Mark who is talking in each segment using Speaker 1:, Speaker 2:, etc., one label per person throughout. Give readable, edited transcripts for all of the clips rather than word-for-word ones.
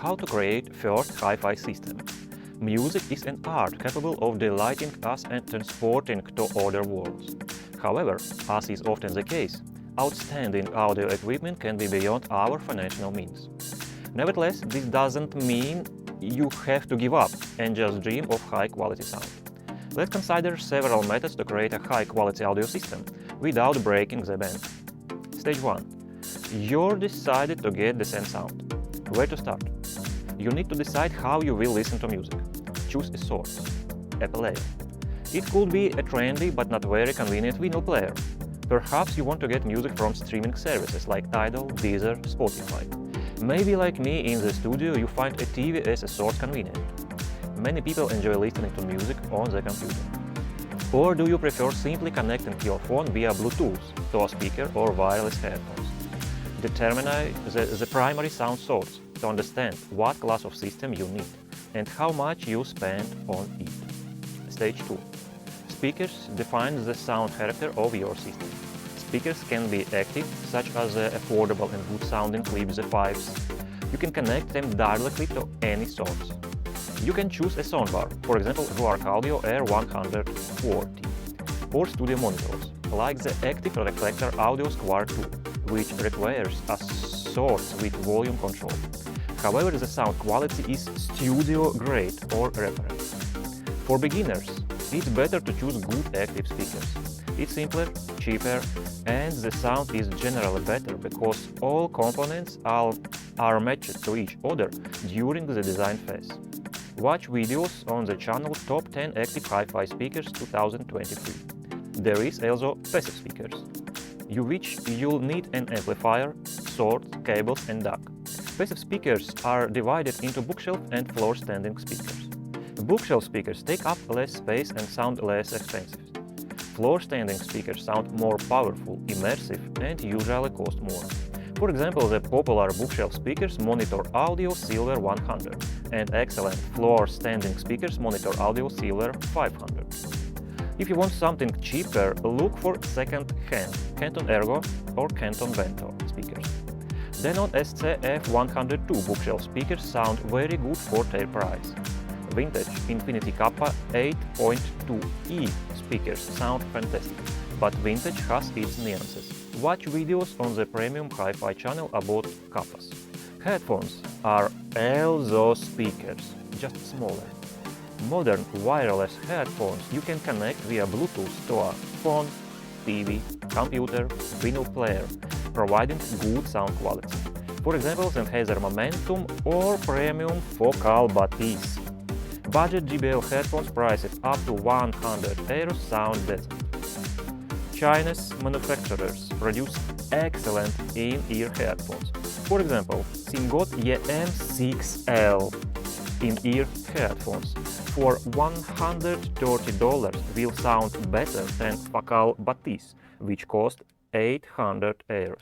Speaker 1: how to create first hi-fi system. Music is an art capable of delighting us and transporting to other worlds. However, as is often the case, outstanding audio equipment can be beyond our financial means. Nevertheless, this doesn't mean you have to give up and just dream of high-quality sound. Let's consider several methods to create a high-quality audio system without breaking the bank. Stage 1. You're decided to get the same sound. Where to start? You need to decide how you will listen to music. Choose a source, a player. It could be a trendy but not very convenient vinyl player. Perhaps you want to get music from streaming services like Tidal, Deezer, Spotify. Maybe like me in the studio you find a TV as a source convenient. Many people enjoy listening to music on the computer. Or do you prefer simply connecting your phone via Bluetooth to a speaker or wireless headphones? Determine the primary sound source to understand what class of system you need and how much you spend on it. Stage 2. Speakers define the sound character of your system. Speakers can be active, such as the affordable and good-sounding Klipsch the Fives. You can connect them directly to any source. You can choose a soundbar, for example Ruark Audio R140, or studio monitors, like the active Reflector Audio Square 2, which requires a source with volume control. However, the sound quality is studio-grade or reference. For beginners, it's better to choose good active speakers. It's simpler, cheaper, and the sound is generally better because all components are matched to each other during the design phase. Watch videos on the channel Top 10 Active Hi-Fi Speakers 2023. There is also passive speakers, which you'll need an amplifier, source, cables and DAC. Passive speakers are divided into bookshelf and floor-standing speakers. Bookshelf speakers take up less space and sound less expensive. Floor-standing speakers sound more powerful, immersive, and usually cost more. For example, the popular bookshelf speakers Monitor Audio Silver 100 and excellent floor-standing speakers Monitor Audio Silver 500. If you want something cheaper, look for second-hand Canton Ergo or Canton Vento speakers. Denon SCF102 bookshelf speakers sound very good for their price. Vintage Infinity Kappa 8.2e speakers sound fantastic, but vintage has its nuances. Watch videos on the premium hi-fi channel about Kappas. Headphones are also speakers, just smaller. Modern wireless headphones you can connect via Bluetooth to a phone, TV, computer, vinyl player, providing good sound quality. For example, Sennheiser Momentum or Premium Focal Batis. Budget JBL headphones priced up to €100 sound decent. Chinese manufacturers produce excellent in-ear headphones. For example, Singot EM6L in-ear headphones for $130 will sound better than Focal Batis, which cost €800.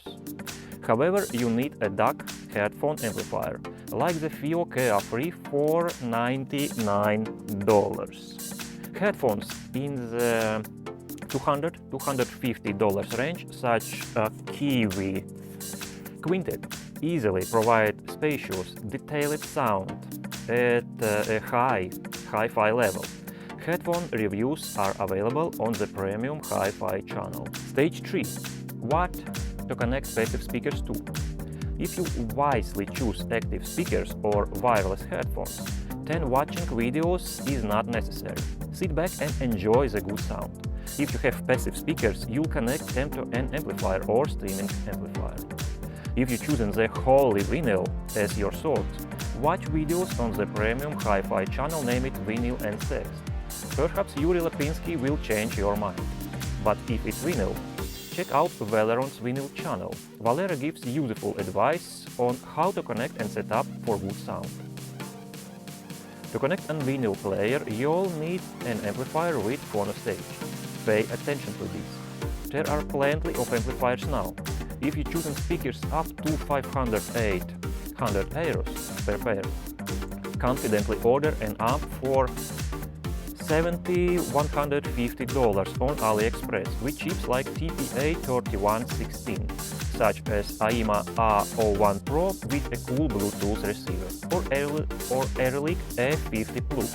Speaker 1: However, you need a DAC headphone amplifier, like the FIO KA3 for $99. Headphones in the $200–250 range, such as Kiwi Quintet, easily provide spacious, detailed sound at a hi-fi level. Headphone reviews are available on the premium hi-fi channel. Stage 3. What to connect passive speakers to? If you wisely choose active speakers or wireless headphones, then watching videos is not necessary. Sit back and enjoy the good sound. If you have passive speakers, you'll connect them to an amplifier or streaming amplifier. If you choose the holy vinyl as your source, watch videos on the premium hi-fi channel named Vinyl and Sex. Perhaps Yuri Lapinski will change your mind. But if it's vinyl, check out Valeron's vinyl channel. Valera gives useful advice on how to connect and set up for good sound. To connect a vinyl player, you'll need an amplifier with phonostage. Pay attention to this. There are plenty of amplifiers now. If you choose speakers up to €500–800 per pair, confidently order an amp for $70–150 on AliExpress with chips like TPA3116, such as AIMA A01 Pro with a cool Bluetooth receiver, or Airlick A50 Plus.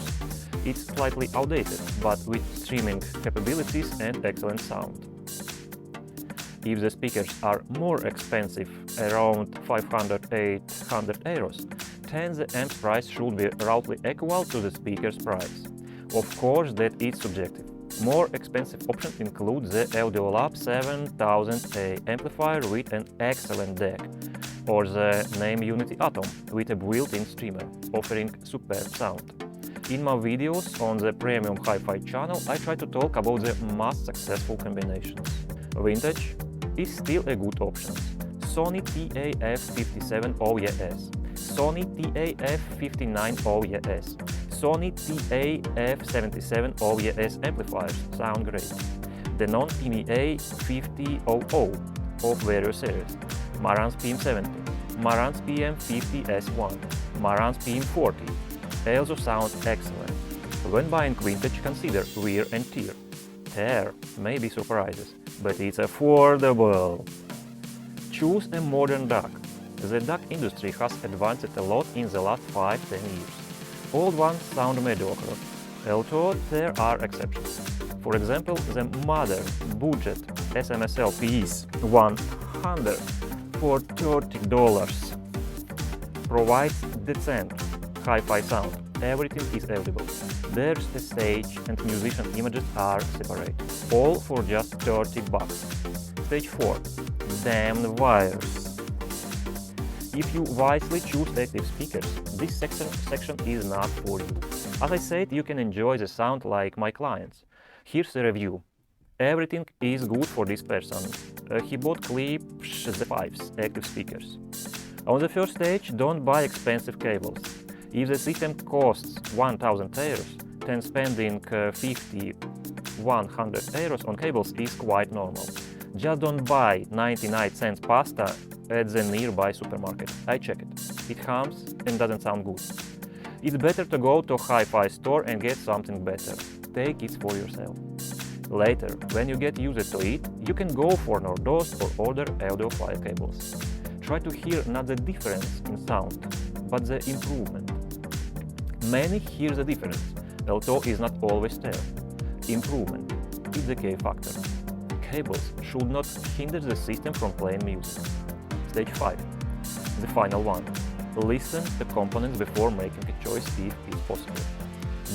Speaker 1: It's slightly outdated, but with streaming capabilities and excellent sound. If the speakers are more expensive, around 500–800 euros, then the amp price should be roughly equal to the speaker's price. Of course, that is subjective. More expensive options include the Audiolab 7000A amplifier with an excellent DAC, or the Name Unity Atom with a built-in streamer, offering superb sound. In my videos on the Premium Hi-Fi channel, I try to talk about the most successful combinations. Vintage is still a good option. Sony TAF57 OES, Sony TAF59 OES, Sony TAF77 OES amplifiers sound great. The non-PMA 5000 of various series, Marantz PM70, Marantz PM50S1, Marantz PM40 also sound excellent. When buying vintage, consider wear and tear. Tear may be surprises, but it's affordable. Choose a modern DAC. The DAC industry has advanced a lot in the last 5–10 years. Old ones sound mediocre, although there are exceptions. For example, the modern budget SMSL PS100 for $30 provides decent hi-fi sound. Everything is audible. There's a stage and musician images are separate, all for just $30. Stage 4. Damn wires. If you wisely choose active speakers, this section is not for you. As I said, you can enjoy the sound like my clients. Here's a review. Everything is good for this person. He bought Klipsch the Fives active speakers. On the first stage, don't buy expensive cables. If the system costs 1000 euros, then spending 50–100 euros on cables is quite normal. Just don't buy 99-cent pasta at the nearby supermarket. I checked it. It hums and doesn't sound good. It's better to go to a hi-fi store and get something better. Take it for yourself. Later, when you get used to it, you can go for Nordost or other audiophile cables. Try to hear not the difference in sound, but the improvement. Many hear the difference, although it's not always there. Improvement is the key factor. Cables should not hinder the system from playing music. Stage 5. The final one. Listen to components before making a choice if it's possible.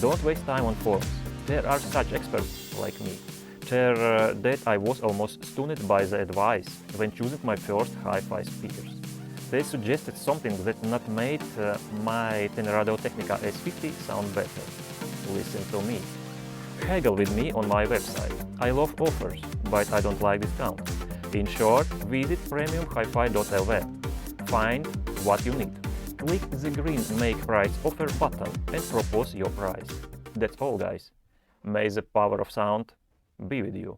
Speaker 1: Don't waste time on forums. There are such experts like me. That I was almost stunned by the advice when choosing my first hi-fi speakers. They suggested something that not made my Tenrado Technica S50 sound better. Listen to me. Haggle with me on my website. I love offers, but I don't like discount. In short, visit premiumhifi.lv. Find what you need. Click the green Make Price Offer button and propose your price. That's all, guys. May the power of sound be with you.